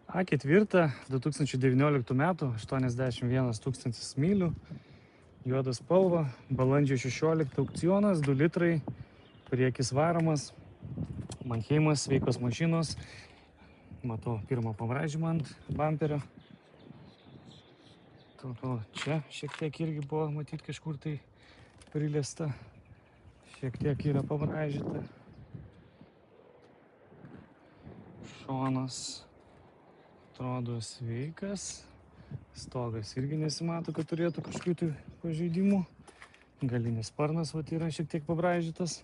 A4 2019 metų, 81 tūkstantis mylių, juodas spalva, balandžio 16 aukcionas, 2 litrai, priekis varomas, Manheimas, sveikos mašinos, matau pirmą pabraižymą ant bamperio. Čia šiek tiek irgi buvo matyti kažkur tai prilesta, šiek tiek yra pabraižyta. Šonas atrodo sveikas, stogas irgi nesimato, kad turėtų kažkokių tai pažeidimų. Galinis sparnas yra šiek tiek pabraižytas.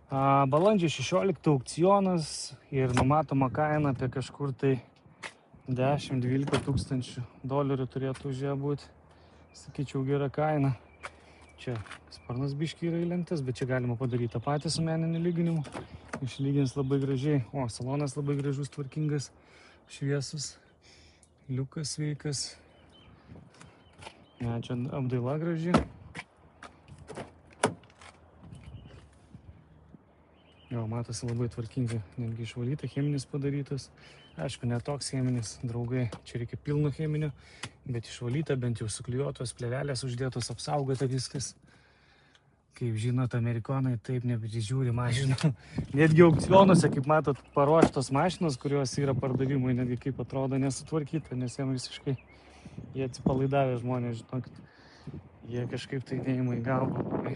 Balandžio 16 aukcionas ir numatoma kaina apie kažkur tai 10-12 tūkstančių dolerių turėtų už ją būti. Sakyčiau, gera kaina. Čia sparnas biškiai yra įlenktas, bet čia galima padaryti tą patį su meniniu lyginimu. Išlygins labai gražiai. Salonas labai gražus, tvarkingas, šviesus. Liukas sveikas. Čia apdaila graži. Matosi labai tvarkingai, netgi išvalyta, cheminis padarytas. Aišku, ne toks cheminis, draugai, čia reikia pilno cheminio, bet išvalyta, bent jau suklijuotos, plėvelės uždėtos, apsaugota viskas. Kaip žinot, amerikonai taip neprižiūri mašinų. Netgi aukcionuose, kaip matot, paruoštos mašinos, kurios yra pardavimui, netgi kaip atrodo nesutvarkyta, nes jiem visiškai jie atsipalaidavę žmonės, žinokit, jie kažkaip tai neima į galvą.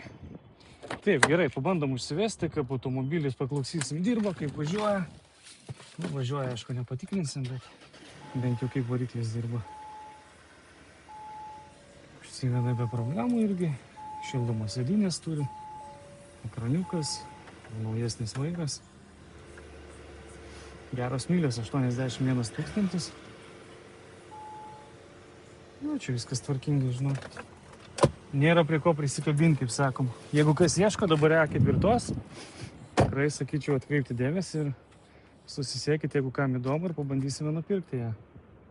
Taip, gerai, pabandom užsivesti, kaip automobilis, paklausysim, dirba, kaip važiuoja. Važiuoja, aišku, nepatikrinsim, bet bent jau kaip variklis dirba. Užsiveda be problemų irgi. Šildomas sėdynės turi, ekraniukas, naujesnis vaikas. Geros mylios, 81 tūkstantis. Čia viskas tvarkingai, žinokit. Nėra prie ko prisikabinti, kaip sakom. Jeigu kas ieško dabar A4, tikrai sakyčiau atkreipti dėmesį ir susisiekit, jeigu kam įdomu, ir pabandysime nupirkti ją.